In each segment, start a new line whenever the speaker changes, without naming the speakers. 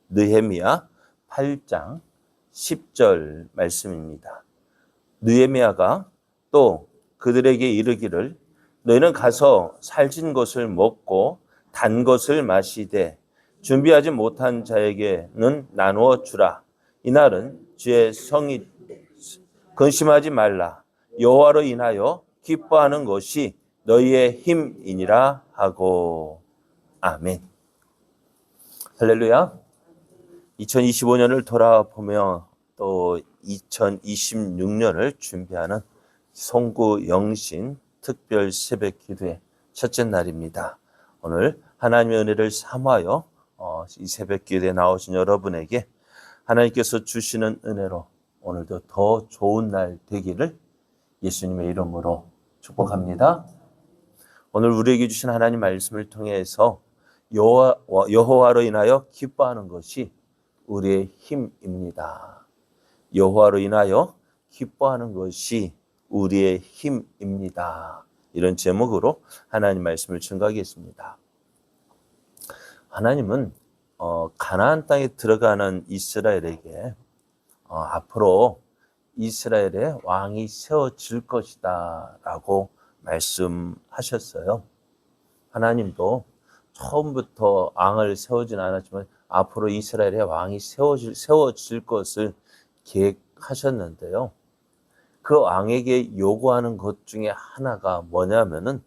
느헤미야 8장 10절 말씀입니다. 느헤미야가 또 그들에게 이르기를 너희는 가서 살찐 것을 먹고 단 것을 마시되 준비하지 못한 자에게는 나누어 주라. 이날은 주의 성이 근심하지 말라. 여호와로 인하여 기뻐하는 것이 너희의 힘이니라 하고. 아멘. 할렐루야. 2025년을 돌아보며 또 2026년을 준비하는 송구 영신 특별 새벽 기도의 첫째 날입니다. 오늘 하나님의 은혜를 삼하여 이 새벽 기도에 나오신 여러분에게 하나님께서 주시는 은혜로 오늘도 더 좋은 날 되기를 예수님의 이름으로 축복합니다. 오늘 우리에게 주신 하나님 말씀을 통해서 여호와로 인하여 기뻐하는 것이 우리의 힘입니다. 여호와로 인하여 기뻐하는 것이 우리의 힘입니다. 이런 제목으로 하나님 말씀을 증거하겠습니다. 하나님은 가나안 땅에 들어가는 이스라엘에게 앞으로 이스라엘의 왕이 세워질 것이다 라고 말씀하셨어요. 하나님도 처음부터 왕을 세우진 않았지만 앞으로 이스라엘의 왕이 세워질 것을 계획하셨는데요. 그 왕에게 요구하는 것 중에 하나가 뭐냐면은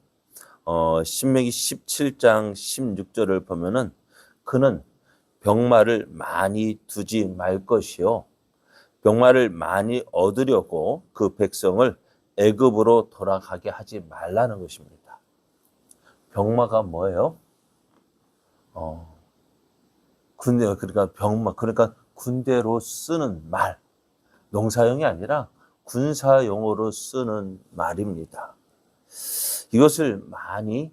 신명기 17장 16절을 보면은 그는 병마를 많이 두지 말 것이요 병마를 많이 얻으려고 그 백성을 애굽으로 돌아가게 하지 말라는 것입니다. 병마가 뭐예요? 그러니까 군대로 쓰는 말, 농사용이 아니라 군사용어로 쓰는 말입니다. 이것을 많이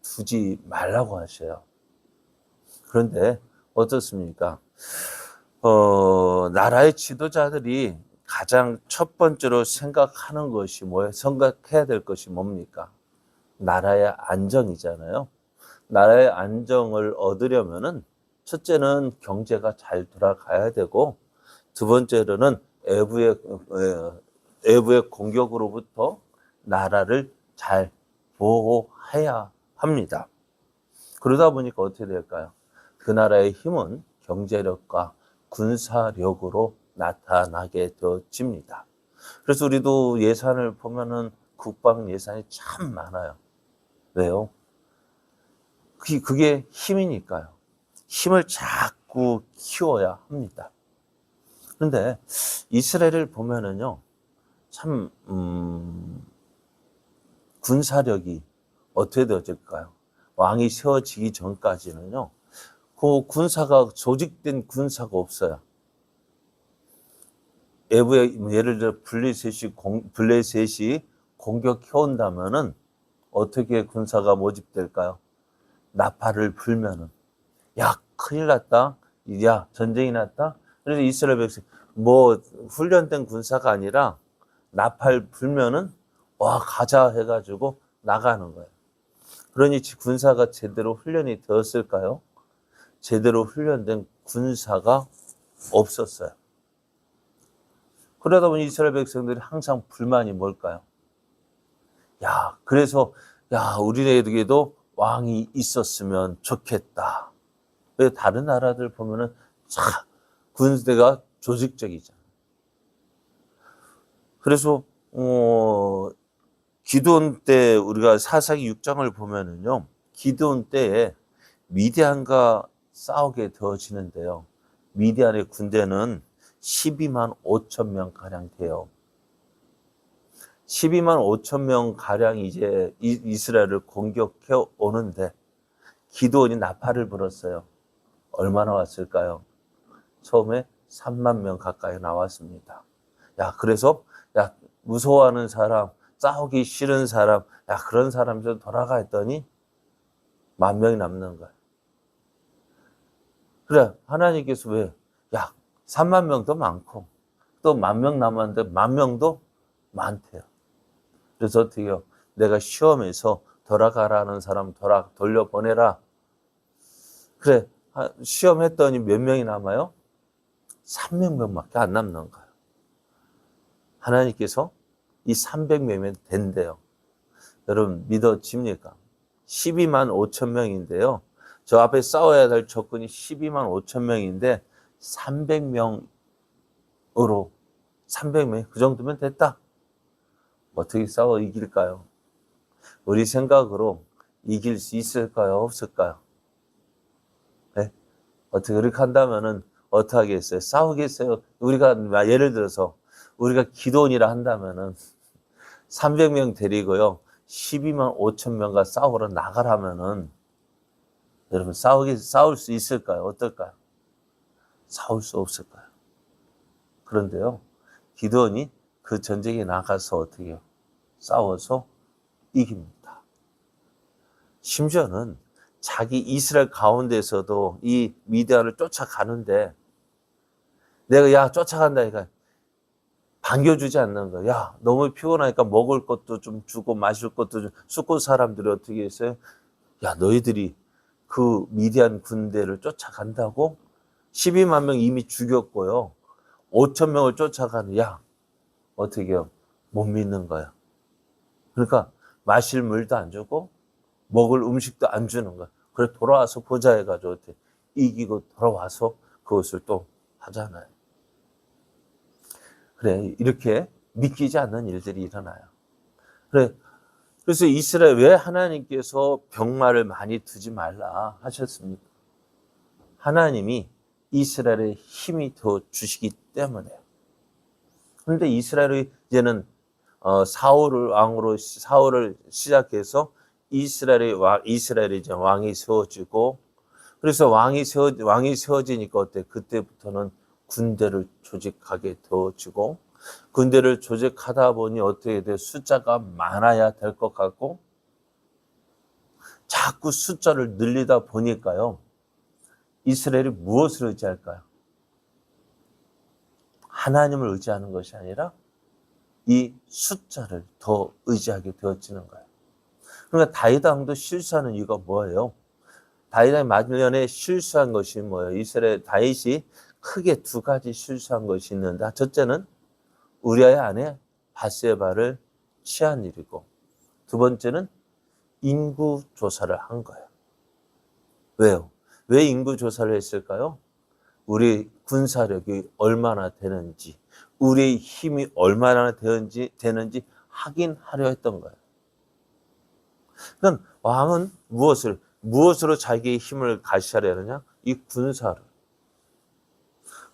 두지 말라고 하셔요. 그런데 어떻습니까? 나라의 지도자들이 가장 첫 번째로 생각하는 것이 뭐예요? 생각해야 될 것이 뭡니까? 나라의 안정이잖아요. 나라의 안정을 얻으려면은 첫째는 경제가 잘 돌아가야 되고 두 번째로는 외부의 공격으로부터 나라를 잘 보호해야 합니다. 그러다 보니까 어떻게 될까요? 그 나라의 힘은 경제력과 군사력으로 나타나게 되어집니다. 그래서 우리도 예산을 보면은 국방 예산이 참 많아요. 왜요? 그게 힘이니까요. 힘을 자꾸 키워야 합니다. 그런데 이스라엘을 보면은요, 참 군사력이 어떻게 되어질까요? 왕이 세워지기 전까지는요, 그 군사가 조직된 군사가 없어요. 외부에 예를 들어 블레셋이 공격해 온다면은 어떻게 군사가 모집될까요? 나팔을 불면은 야 큰일 났다, 야 전쟁이 났다. 그래서 이스라엘 백성 훈련된 군사가 아니라 나팔 불면은 와 가자 해가지고 나가는 거예요. 그러니 군사가 제대로 훈련이 되었을까요? 제대로 훈련된 군사가 없었어요. 그러다 보니 이스라엘 백성들이 항상 불만이 뭘까요? 그래서 우리에게도 왕이 있었으면 좋겠다. 왜 다른 나라들 보면은 군대가 조직적이잖아요. 그래서 기드온 때 우리가 사사기 6장을 보면은요, 기드온 때에 미디안과 싸우게 되어지는데요. 미디안의 군대는 12만 5천 명 가량 돼요. 12만 5천 명 가량이 이제 이스라엘을 공격해 오는데 기드온이 나팔을 불었어요. 얼마나 왔을까요? 처음에 3만 명 가까이 나왔습니다. 그래서 무서워하는 사람, 싸우기 싫은 사람, 그런 사람이 좀 돌아가 했더니 10,000명이 남는 거예요. 그래, 하나님께서 왜? 3만 명도 많고 또 10,000명 남았는데 10,000명도 많대요. 그래서 어떻게 해요? 내가 시험에서 돌아가라는 사람 돌려보내라. 그래, 시험했더니 몇 명이 남아요? 300명밖에 안 남는 거예요. 하나님께서 이 300명이면 된대요. 여러분 믿어집니까? 12만 5천 명인데요. 저 앞에 싸워야 될 적군이 12만 5천 명인데 300명으로 300명 그 정도면 됐다. 어떻게 싸워 이길까요? 우리 생각으로 이길 수 있을까요? 없을까요? 네? 어떻게 그렇게 한다면은 어떻게 하겠어요? 싸우겠어요? 우리가 예를 들어서 우리가 기도원이라 한다면은 300명 데리고요 12만 5천 명과 싸우러 나가라면은 여러분 싸울 수 있을까요? 어떨까요? 싸울 수 없을까요? 그런데요 기도원이 그 전쟁에 나가서 어떻게 해요? 싸워서 이깁니다. 심지어는 자기 이스라엘 가운데서도 이 미디안을 쫓아가는데 내가 야 쫓아간다 니까 반겨주지 않는 거야. 야 너무 피곤하니까 먹을 것도 좀 주고 마실 것도 좀 숫곳 사람들이 어떻게 했어요? 야 너희들이 그 미디안 군대를 쫓아간다고? 12만 명 이미 죽였고요. 5천 명을 쫓아가는 야 어떻게 해요? 못 믿는 거야. 그러니까 마실 물도 안 주고 먹을 음식도 안 주는 거야. 그래 돌아와서 보자 해가지고 어떻게 이기고 돌아와서 그것을 또 하잖아요. 그래 이렇게 믿기지 않는 일들이 일어나요. 그래 그래서 이스라엘 왜 하나님께서 병마를 많이 두지 말라 하셨습니까? 하나님이 이스라엘의 힘이 더 주시기 때문에요. 그런데 이스라엘이 이제는 사울을 시작해서 이스라엘이 이제 왕이 세워지고 그래서 왕이 세워지니까 어때? 그때부터는 군대를 조직하게 되어지고 군대를 조직하다 보니 어떻게 돼? 숫자가 많아야 될 것 같고 자꾸 숫자를 늘리다 보니까요. 이스라엘이 무엇을 의지할까요? 하나님을 의지하는 것이 아니라 이 숫자를 더 의지하게 되어지는 거예요. 그러니까 다윗 왕도 실수하는 이유가 뭐예요? 다윗 왕이 말년에 실수한 것이 뭐예요? 이스라엘 다윗이 크게 두 가지 실수한 것이 있는데 첫째는 우리아의 아내 바세바를 취한 일이고 두 번째는 인구 조사를 한 거예요. 왜요? 왜 인구 조사를 했을까요? 우리 군사력이 얼마나 되는지, 우리의 힘이 얼마나 되는지 확인하려 했던 거예요. 그러니까 왕은 무엇으로 자기의 힘을 가시하려 하느냐? 이 군사를.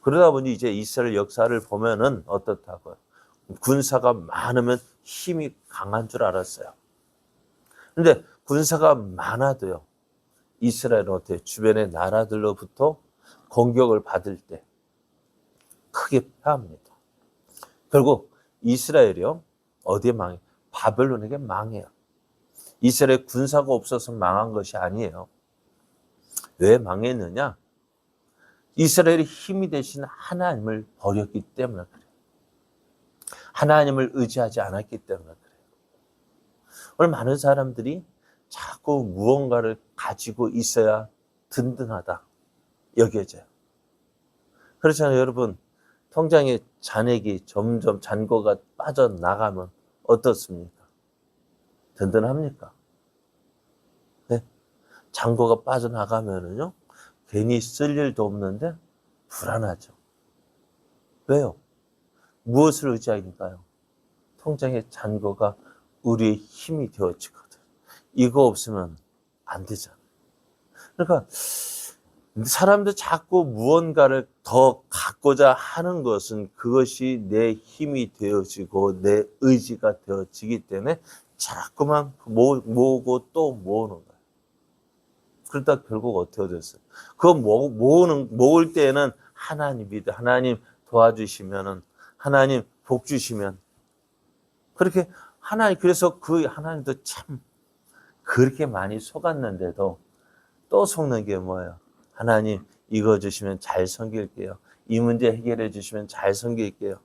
그러다 보니 이제 이스라엘 역사를 보면은 어떻다고요? 군사가 많으면 힘이 강한 줄 알았어요. 그런데 군사가 많아도요. 이스라엘은 어때요? 주변의 나라들로부터 공격을 받을 때 크게 패합니다. 결국 이스라엘이요. 어디에 망해요? 바벨론에게 망해요. 이스라엘 군사가 없어서 망한 것이 아니에요. 왜 망했느냐? 이스라엘의 힘이 되신 하나님을 버렸기 때문에 그래요. 하나님을 의지하지 않았기 때문에 그래요. 오늘 많은 사람들이 자꾸 무언가를 가지고 있어야 든든하다 여겨져요. 그렇잖아요. 여러분 통장에 잔액이 점점 잔고가 빠져나가면 어떻습니까? 든든합니까? 네? 잔고가 빠져나가면은요 괜히 쓸 일도 없는데 불안하죠. 왜요? 무엇을 의지하니까요? 통장의 잔고가 우리의 힘이 되어지거든. 이거 없으면 안 되잖아요. 그러니까 사람들 자꾸 무언가를 더 갖고자 하는 것은 그것이 내 힘이 되어지고 내 의지가 되어지기 때문에 자꾸만 모으고 또 모으는 거예요. 그러다 결국 어떻게 됐어요? 그거 모을 때에는 하나님 도와주시면은 하나님 복 주시면 그렇게 그래서 그 하나님도 참 그렇게 많이 속았는데도 또 속는 게 뭐예요? 하나님 이거 주시면 잘 섬길게요. 이 문제 해결해 주시면 잘 섬길게요.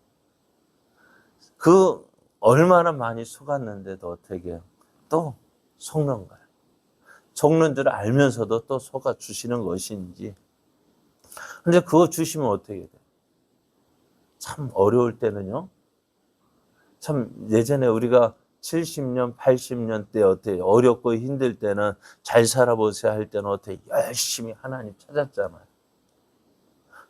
그 얼마나 많이 속았는데도 어떻게 해요? 또 속는 거예요. 속는 줄 알면서도 또 속아 주시는 것인지 근데 그거 주시면 어떻게 돼? 참 어려울 때는요. 참 예전에 우리가 70년, 80년 때 어떻게 어렵고 힘들 때는 잘 살아보세요 할 때는 어떻게 열심히 하나님 찾았잖아요.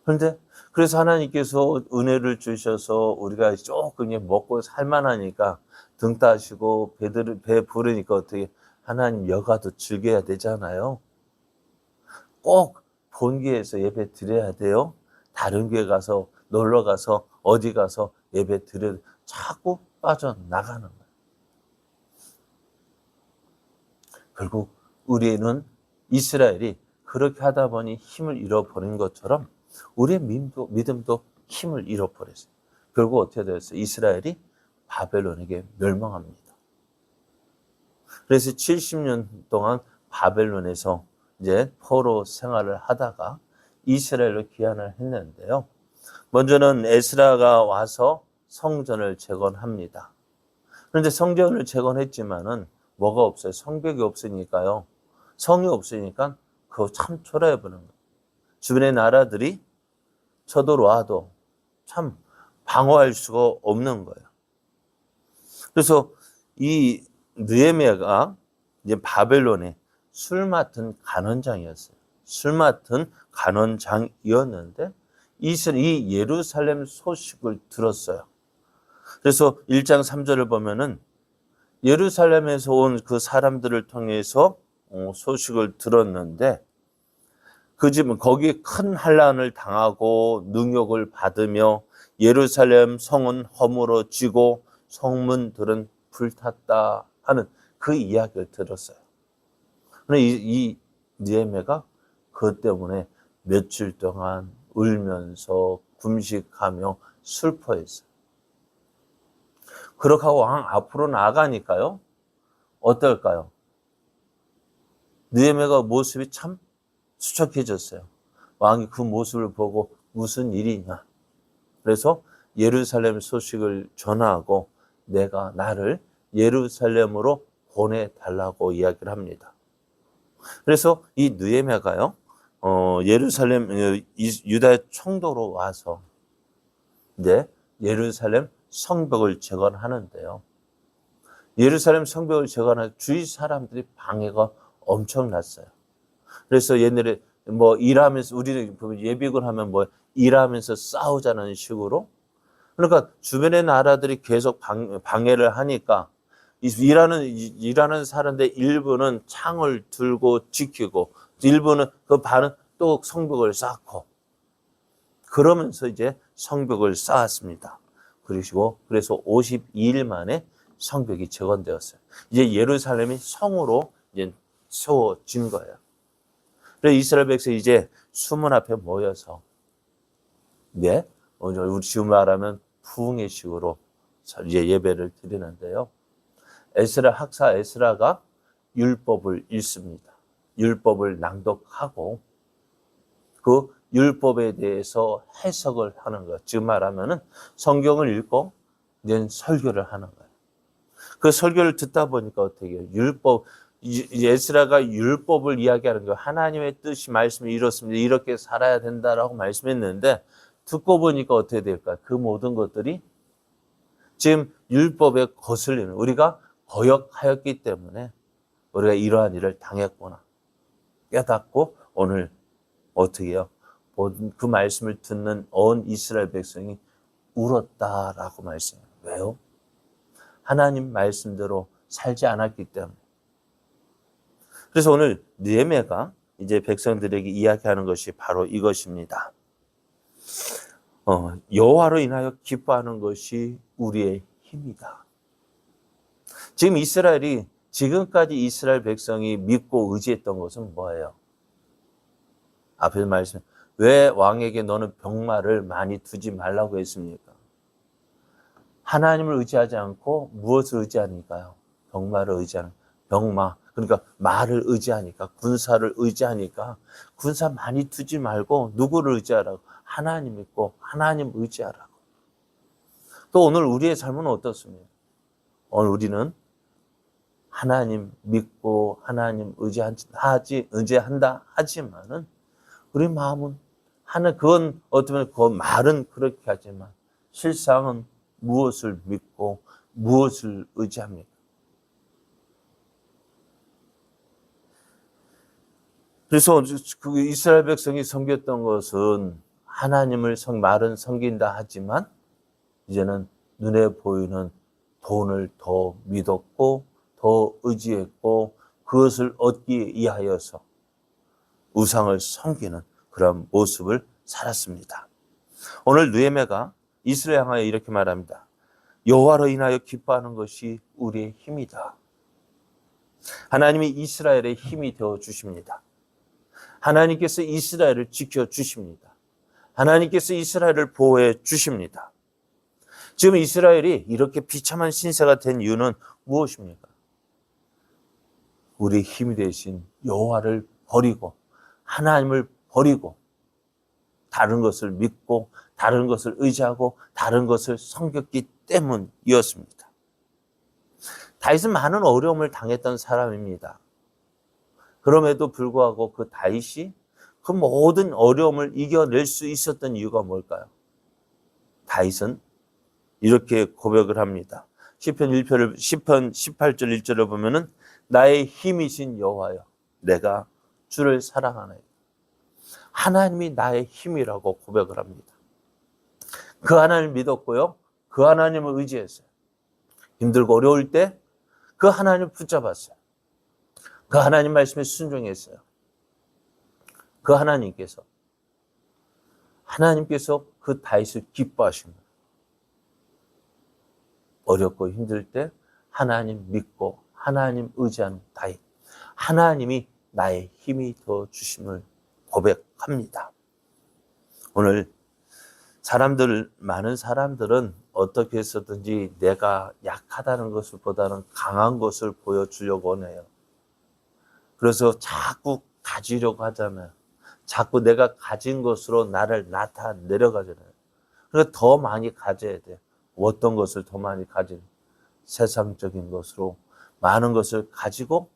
그런데 그래서 하나님께서 은혜를 주셔서 우리가 조금 먹고 살만하니까 등 따시고 배 부르니까 어떻게 하나님 여가도 즐겨야 되잖아요. 꼭 본교회에서 예배 드려야 돼요. 다른 교회 가서 놀러 가서 어디 가서 예배 드려 자꾸 빠져나가는 거예요. 결국 우리는 이스라엘이 그렇게 하다 보니 힘을 잃어버린 것처럼 우리의 믿음도 힘을 잃어버렸어요. 결국 어떻게 되었어요? 이스라엘이 바벨론에게 멸망합니다. 그래서 70년 동안 바벨론에서 이제 포로 생활을 하다가 이스라엘로 귀환을 했는데요. 먼저는 에스라가 와서 성전을 재건합니다. 그런데 성전을 재건했지만은 뭐가 없어요? 성벽이 없으니까요. 성이 없으니까 그거 참 초라해 보는 거예요. 주변의 나라들이 쳐들어와도 참 방어할 수가 없는 거예요. 그래서 이 느헤미야가 이제 바벨론에 술 맡은 간원장이었어요. 술 맡은 간원장이었는데 이 예루살렘 소식을 들었어요. 그래서 1장 3절을 보면은 예루살렘에서 온 그 사람들을 통해서 소식을 들었는데 그 집은 거기에 큰 환난을 당하고 능욕을 받으며 예루살렘 성은 허물어지고 성문들은 불탔다 하는 그 이야기를 들었어요. 근데 이 느헤미야가 그것 때문에 며칠 동안 울면서 금식하며 슬퍼했어요. 그렇게 하고 왕 앞으로 나아가니까요. 어떨까요? 느헤미야가 모습이 참 수척해졌어요. 왕이 그 모습을 보고 무슨 일이냐. 그래서 예루살렘 소식을 전하고 내가 나를 예루살렘으로 보내달라고 이야기를 합니다. 그래서 이 느헤미야가요. 예루살렘 유다 총독으로 와서 이제 예루살렘 성벽을 재건하는데요. 예루살렘 성벽을 재건할 주위 사람들이 방해가 엄청났어요. 그래서 옛날에 뭐 일하면서 우리는 예비군 하면 뭐 일하면서 싸우자는 식으로 그러니까 주변의 나라들이 계속 방해를 하니까 일하는 사람들 일부는 창을 들고 지키고 일부는 그 반은 또 성벽을 쌓고 그러면서 이제 성벽을 쌓았습니다. 그러시고 그래서 52일 만에 성벽이 재건되었어요. 이제 예루살렘이 성으로 이제 세워진 거예요. 그래서 이스라엘 백성이 이제 수문 앞에 모여서 네, 우리 지금 말하면 부흥회식으로 이제 예배를 드리는데요. 학사 에스라가 율법을 읽습니다. 율법을 낭독하고 그 율법에 대해서 해석을 하는 거예요. 지금 말하면은 성경을 읽고 이제 설교를 하는 거예요. 그 설교를 듣다 보니까 어떻게 해요? 에스라가 율법을 이야기하는 거예요. 하나님의 뜻이 말씀이 이렇습니다. 이렇게 살아야 된다라고 말씀했는데 듣고 보니까 어떻게 될까요? 그 모든 것들이 지금 율법에 거슬리는 우리가 거역하였기 때문에 우리가 이러한 일을 당했구나 깨닫고 오늘 어떻게 해요? 그 말씀을 듣는 온 이스라엘 백성이 울었다라고 말씀해요. 왜요? 하나님 말씀대로 살지 않았기 때문에. 그래서 오늘 느헤미야가 이제 백성들에게 이야기하는 것이 바로 이것입니다. 여호와로 인하여 기뻐하는 것이 우리의 힘이다. 지금 지금까지 이스라엘 백성이 믿고 의지했던 것은 뭐예요? 앞에서 말씀, 왜 왕에게 너는 병마를 많이 두지 말라고 했습니까? 하나님을 의지하지 않고 무엇을 의지하니까요? 병마를 의지하는, 병마. 그러니까 말을 의지하니까, 군사를 의지하니까, 군사 많이 두지 말고 누구를 의지하라고? 하나님 믿고 하나님 의지하라고. 또 오늘 우리의 삶은 어떻습니까? 오늘 우리는 하나님 믿고 하나님 의지한다 하지만은 우리 마음은 그건 어쩌면 그 말은 그렇게 하지만 실상은 무엇을 믿고 무엇을 의지합니까? 그래서 그 이스라엘 백성이 섬겼던 것은 하나님을 말은 섬긴다 하지만 이제는 눈에 보이는 돈을 더 믿었고 더 의지했고 그것을 얻기 위하여서 우상을 섬기는 그런 모습을 살았습니다. 오늘 느헤미야가 이스라엘 향하여 이렇게 말합니다. 여호와로 인하여 기뻐하는 것이 우리의 힘이다. 하나님이 이스라엘의 힘이 되어 주십니다. 하나님께서 이스라엘을 지켜주십니다. 하나님께서 이스라엘을 보호해 주십니다. 지금 이스라엘이 이렇게 비참한 신세가 된 이유는 무엇입니까? 우리의 힘이 되신 여호와를 버리고 하나님을 버리고 다른 것을 믿고 다른 것을 의지하고 다른 것을 섬겼기 때문이었습니다. 다윗은 많은 어려움을 당했던 사람입니다. 그럼에도 불구하고 그 다윗이 그 모든 어려움을 이겨낼 수 있었던 이유가 뭘까요? 다윗은 이렇게 고백을 합니다. 시편 18절 1절을 보면은 나의 힘이신 여호와여 내가 주를 사랑하나이다. 하나님이 나의 힘이라고 고백을 합니다. 그 하나님을 믿었고요. 그 하나님을 의지했어요. 힘들고 어려울 때 그 하나님을 붙잡았어요. 그 하나님 말씀에 순종했어요. 그 하나님께서 그 다윗을 기뻐하신 거예요. 어렵고 힘들 때 하나님 믿고 하나님 의지하는 다윗. 하나님이 나의 힘이 되어 주심을 고백합니다. 오늘 많은 사람들은 어떻게 해서든지 내가 약하다는 것을 보다는 강한 것을 보여주려고 하네요. 그래서 자꾸 가지려고 하잖아요. 자꾸 내가 가진 것으로 나를 나타내려고 하잖아요. 그래서 더 많이 가져야 돼요. 어떤 것을 더 많이 가지는 세상적인 것으로 많은 것을 가지고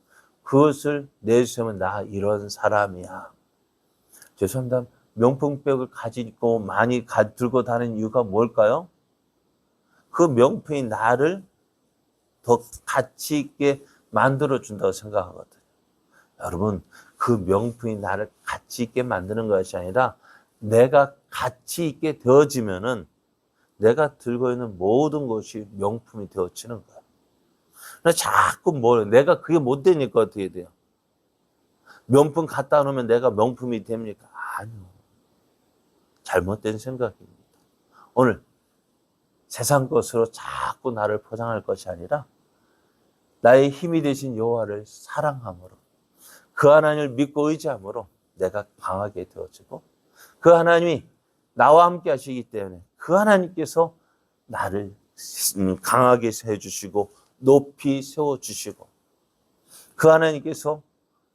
그것을 내주시면 나 이런 사람이야. 죄송합니다. 명품백을 가지고 많이 들고 다니는 이유가 뭘까요? 그 명품이 나를 더 가치 있게 만들어준다고 생각하거든요. 여러분, 그 명품이 나를 가치 있게 만드는 것이 아니라 내가 가치 있게 되어지면은 내가 들고 있는 모든 것이 명품이 되어지는 거예요. 그래서 자꾸 내가 그게 못 되니까 어떻게 돼요? 명품 갖다 놓으면 내가 명품이 됩니까? 아니요. 잘못된 생각입니다. 오늘 세상 것으로 자꾸 나를 포장할 것이 아니라 나의 힘이 되신 여호와를 사랑함으로 그 하나님을 믿고 의지함으로 내가 강하게 되어지고 그 하나님이 나와 함께 하시기 때문에 그 하나님께서 나를 강하게 해주시고 높이 세워주시고 그 하나님께서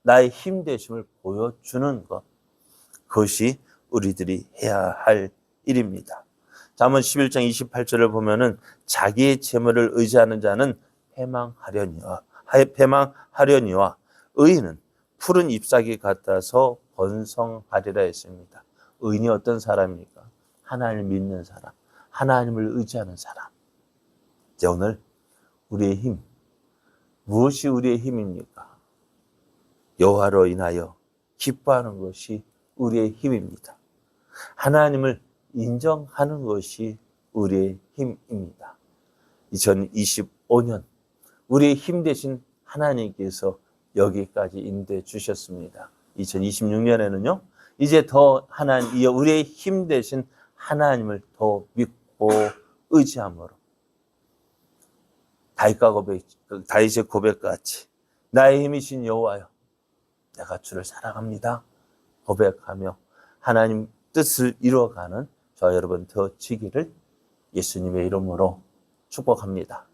나의 힘 되심을 보여주는 것, 그것이 우리들이 해야 할 일입니다. 잠언 11장 28절을 보면은 자기의 재물을 의지하는 자는 패망하려니와 의인은 푸른 잎사귀 같아서 번성하리라 했습니다. 의인이 어떤 사람입니까? 하나님을 믿는 사람, 하나님을 의지하는 사람. 이제 오늘 우리의 힘, 무엇이 우리의 힘입니까? 여호와로 인하여 기뻐하는 것이 우리의 힘입니다. 하나님을 인정하는 것이 우리의 힘입니다. 2025년 우리의 힘 되신 하나님께서 여기까지 인도해 주셨습니다. 2026년에는요, 이제 더 우리의 힘 되신 하나님을 더 믿고 의지함으로 다윗의 고백같이 나의 힘이신 여호와여 내가 주를 사랑합니다 고백하며 하나님 뜻을 이루어가는 저 여러분 되어지기를 예수님의 이름으로 축복합니다.